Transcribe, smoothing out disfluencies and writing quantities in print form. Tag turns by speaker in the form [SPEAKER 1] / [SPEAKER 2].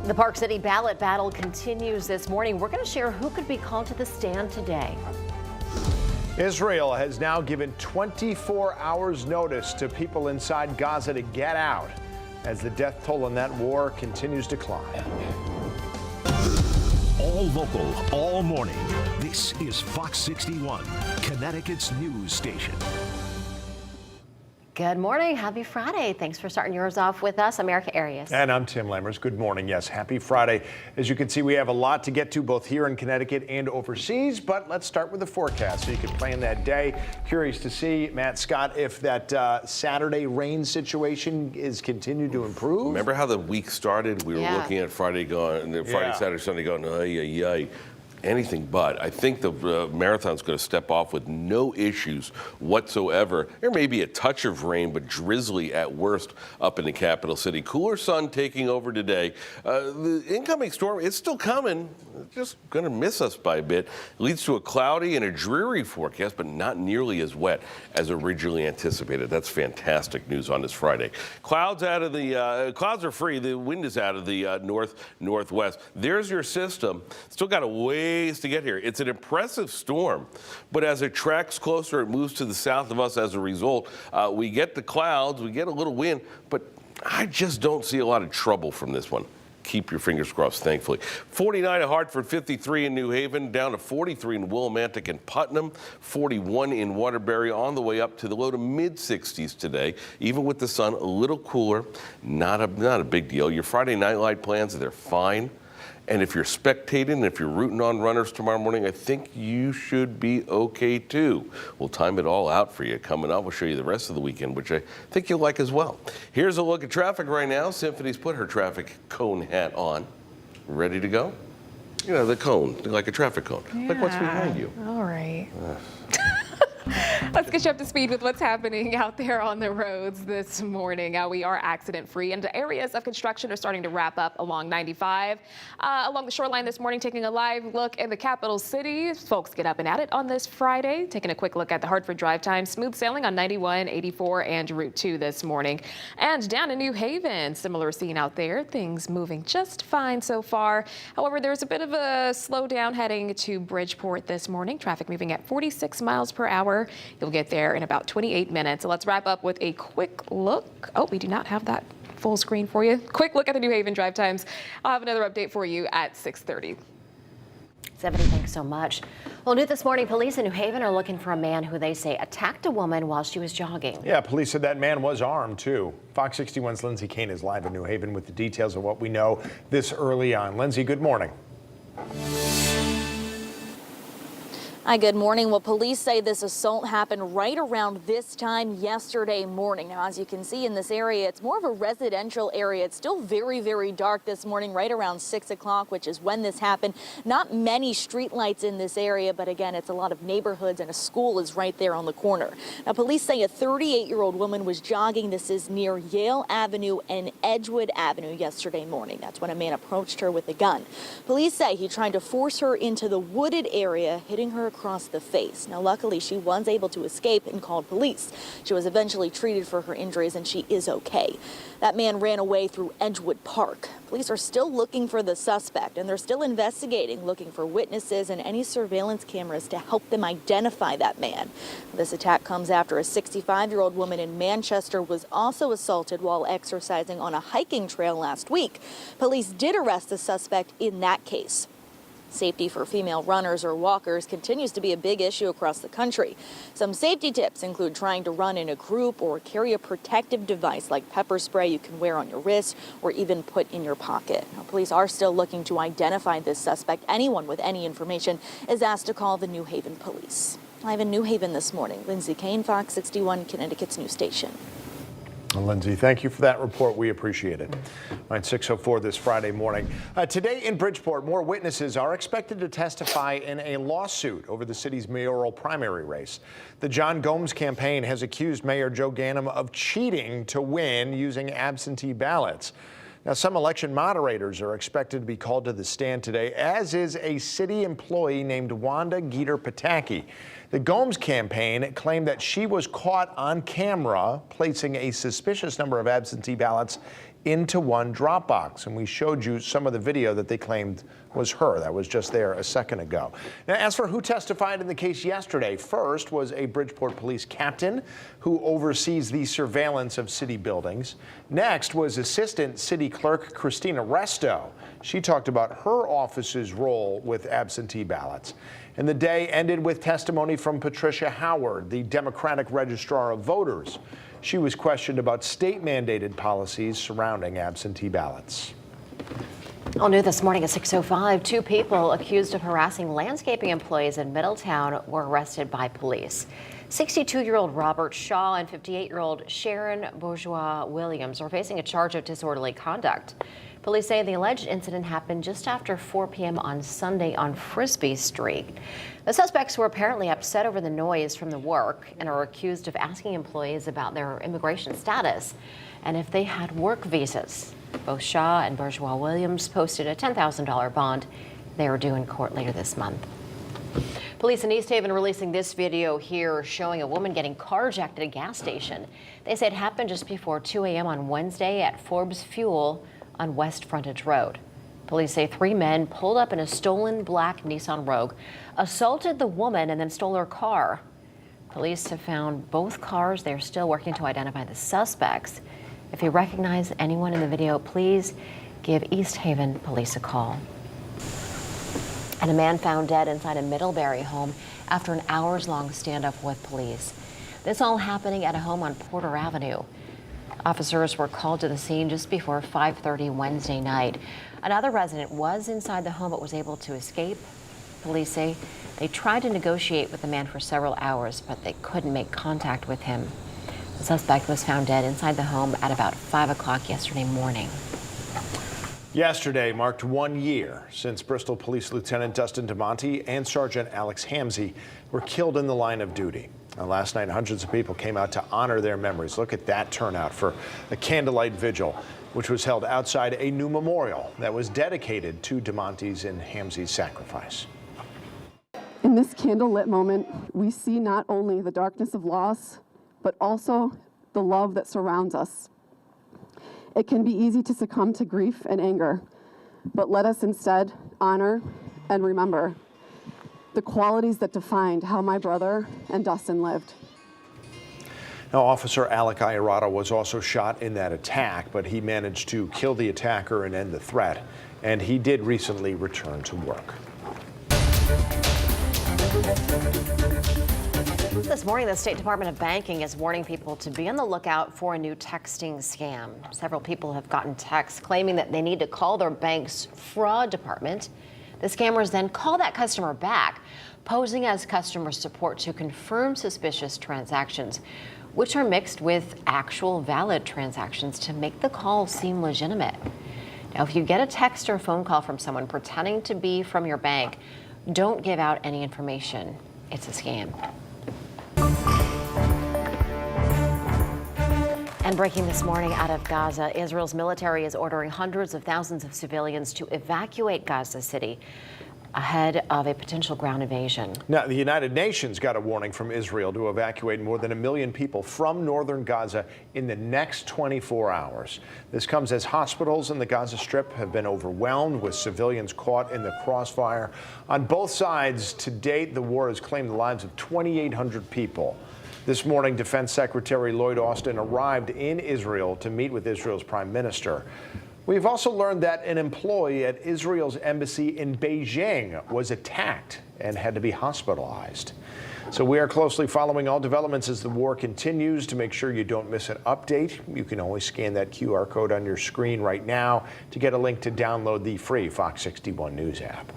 [SPEAKER 1] The Park City ballot battle continues this morning. We're going to share who could be called to the stand today.
[SPEAKER 2] Israel has now given 24 hours notice to people inside Gaza to get out as the death toll in that war continues to climb.
[SPEAKER 3] All local, all morning. This is Fox 61, Connecticut's news station.
[SPEAKER 1] Good morning. Happy Friday. Thanks for starting yours off with us. I'm Erica Arias.
[SPEAKER 2] And I'm Tim Lammers. Good morning. Yes, happy Friday. As you can see, we have a lot to get to both here in Connecticut and overseas, but let's start with the forecast so you can plan that day. Curious to see, Matt Scott, if that Saturday rain situation is continued to improve.
[SPEAKER 4] Remember how the week started? We were looking at Friday, Saturday, Sunday going, ay, ay, ay. Anything but. I think the marathon's going to step off with no issues whatsoever. There may be a touch of rain, but drizzly at worst up in the capital city. Cooler sun taking over today. The incoming storm is still coming. It's just going to miss us by a bit. Leads to a cloudy and a dreary forecast, but not nearly as wet as originally anticipated. That's fantastic news on this Friday. Clouds clouds are free. The wind is out of the northwest. There's your system. Still got a ways to get here. It's an impressive storm, but as it tracks closer, it moves to the south of us. As a result, we get the clouds, we get a little wind, but I just don't see a lot of trouble from this one. Keep your fingers crossed, thankfully. 49 in Hartford, 53 in New Haven, down to 43 in Willimantic and Putnam, 41 in Waterbury, on the way up to the low to mid-60s today. Even with the sun a little cooler, not a big deal. Your Friday night light plans, they're fine. And if you're spectating, if you're rooting on runners tomorrow morning, I think you should be okay too. We'll time it all out for you. Coming up, we'll show you the rest of the weekend, which I think you'll like as well. Here's a look at traffic right now. Symphony's put her traffic cone hat on. Ready to go? You know, the cone, like a traffic cone.
[SPEAKER 5] Yeah.
[SPEAKER 4] Like what's behind you.
[SPEAKER 5] All right. Let's get you up to speed with what's happening out there on the roads this morning. We are accident free, and areas of construction are starting to wrap up along 95. Along the shoreline this morning, taking a live look in the capital city. Folks get up and at it on this Friday. Taking a quick look at the Hartford drive time. Smooth sailing on 91, 84, and Route 2 this morning. And down in New Haven, similar scene out there. Things moving just fine so far. However, there's a bit of a slowdown heading to Bridgeport this morning. Traffic moving at 46 miles per hour. You'll get there in about 28 minutes. So let's wrap up with a quick look. Oh, we do not have that full screen for you. Quick look at the New Haven drive times. I'll have another update for you at 6:30.
[SPEAKER 1] 70, thanks so much. Well, new this morning, police in New Haven are looking for a man who they say attacked a woman while she was jogging.
[SPEAKER 2] Yeah, police said that man was armed, too. Fox 61's Lindsay Kane is live in New Haven with the details of what we know this early on. Lindsay, good morning.
[SPEAKER 6] Hi, good morning. Well, police say this assault happened right around this time yesterday morning. Now, as you can see in this area, it's more of a residential area. It's still very, very dark this morning, right around 6 o'clock, which is when this happened. Not many street lights in this area, but again, it's a lot of neighborhoods, and a school is right there on the corner. Now, police say a 38-year-old woman was jogging. This is near Yale Avenue and Edgewood Avenue yesterday morning. That's when a man approached her with a gun. Police say he tried to force her into the wooded area, hitting her across the face. Now, luckily, she was able to escape and called police. She was eventually treated for her injuries, and she is okay. That man ran away through Edgewood Park. Police are still looking for the suspect, and they're still investigating, looking for witnesses and any surveillance cameras to help them identify that man. This attack comes after a 65-year-old woman in Manchester was also assaulted while exercising on a hiking trail last week. Police did arrest the suspect in that case. Safety for female runners or walkers continues to be a big issue across the country. Some safety tips include trying to run in a group or carry a protective device like pepper spray you can wear on your wrist or even put in your pocket. Now, police are still looking to identify this suspect. Anyone with any information is asked to call the New Haven police. Live in New Haven this morning, Lindsay Kane, Fox 61, Connecticut's news station.
[SPEAKER 2] Lindsay, thank you for that report. We appreciate it. All right, 6:04 this Friday morning. Today in Bridgeport, more witnesses are expected to testify in a lawsuit over the city's mayoral primary race. The John Gomes campaign has accused Mayor Joe Ganim of cheating to win using absentee ballots. Now, some election moderators are expected to be called to the stand today, as is a city employee named Wanda Geeter Pataki. The Gomes campaign claimed that she was caught on camera placing a suspicious number of absentee ballots into one drop box, and we showed you some of the video that they claimed was her. That was just there a second ago. Now, as for who testified in the case yesterday, first was a Bridgeport police captain who oversees the surveillance of city buildings. Next was Assistant City Clerk Christina Resto. She talked about her office's role with absentee ballots. And the day ended with testimony from Patricia Howard, the Democratic Registrar of Voters. She was questioned about state-mandated policies surrounding absentee ballots.
[SPEAKER 1] All new this morning at 6:05, 2 people accused of harassing landscaping employees in Middletown were arrested by police. 62-year-old Robert Shaw and 58-year-old Sharon Bourgeois Williams are facing a charge of disorderly conduct. Police say the alleged incident happened just after 4 p.m. on Sunday on Frisbee Street. The suspects were apparently upset over the noise from the work and are accused of asking employees about their immigration status and if they had work visas. Both Shaw and Bourgeois Williams posted a $10,000 bond. They are due in court later this month. Police in East Haven releasing this video here showing a woman getting carjacked at a gas station. They say it happened just before 2 a.m. on Wednesday at Forbes Fuel on West Frontage Road. Police say 3 men pulled up in a stolen black Nissan Rogue, assaulted the woman, and then stole her car. Police have found both cars. They're still working to identify the suspects. If you recognize anyone in the video, please give East Haven police a call. And a man found dead inside a Middlebury home after an hours-long standoff with police. This all happening at a home on Porter Avenue. Officers were called to the scene just before 5:30 Wednesday night. Another resident was inside the home but was able to escape. Police say they tried to negotiate with the man for several hours, but they couldn't make contact with him. The suspect was found dead inside the home at about 5 o'clock yesterday morning.
[SPEAKER 2] Yesterday marked 1 year since Bristol Police Lieutenant Dustin DeMonte and Sergeant Alex Hamzy were killed in the line of duty. Last night, hundreds of people came out to honor their memories. Look at that turnout for a candlelight vigil, which was held outside a new memorial that was dedicated to DeMonte's and Hamzy's sacrifice.
[SPEAKER 7] In this candlelit moment, we see not only the darkness of loss, but also the love that surrounds us. It can be easy to succumb to grief and anger, but let us instead honor and remember the qualities that defined how my brother and Dustin lived.
[SPEAKER 2] Now, Officer Alec Iarado was also shot in that attack, but he managed to kill the attacker and end the threat. And he did recently return to work.
[SPEAKER 1] This morning, the State Department of Banking is warning people to be on the lookout for a new texting scam. Several people have gotten texts claiming that they need to call their bank's fraud department. The scammers then call that customer back, posing as customer support to confirm suspicious transactions, which are mixed with actual valid transactions to make the call seem legitimate. Now, if you get a text or phone call from someone pretending to be from your bank, don't give out any information. It's a scam. And breaking this morning out of Gaza, Israel's military is ordering hundreds of thousands of civilians to evacuate Gaza City ahead of a potential ground invasion.
[SPEAKER 2] Now, the United Nations got a warning from Israel to evacuate more than 1 million people from northern Gaza in the next 24 hours. This comes as hospitals in the Gaza Strip have been overwhelmed with civilians caught in the crossfire. On both sides, to date, the war has claimed the lives of 2,800 people. This morning, Defense Secretary Lloyd Austin arrived in Israel to meet with Israel's prime minister. We've also learned that an employee at Israel's embassy in Beijing was attacked and had to be hospitalized. So we are closely following all developments as the war continues. To make sure you don't miss an update, you can always scan that QR code on your screen right now to get a link to download the free Fox 61 News app.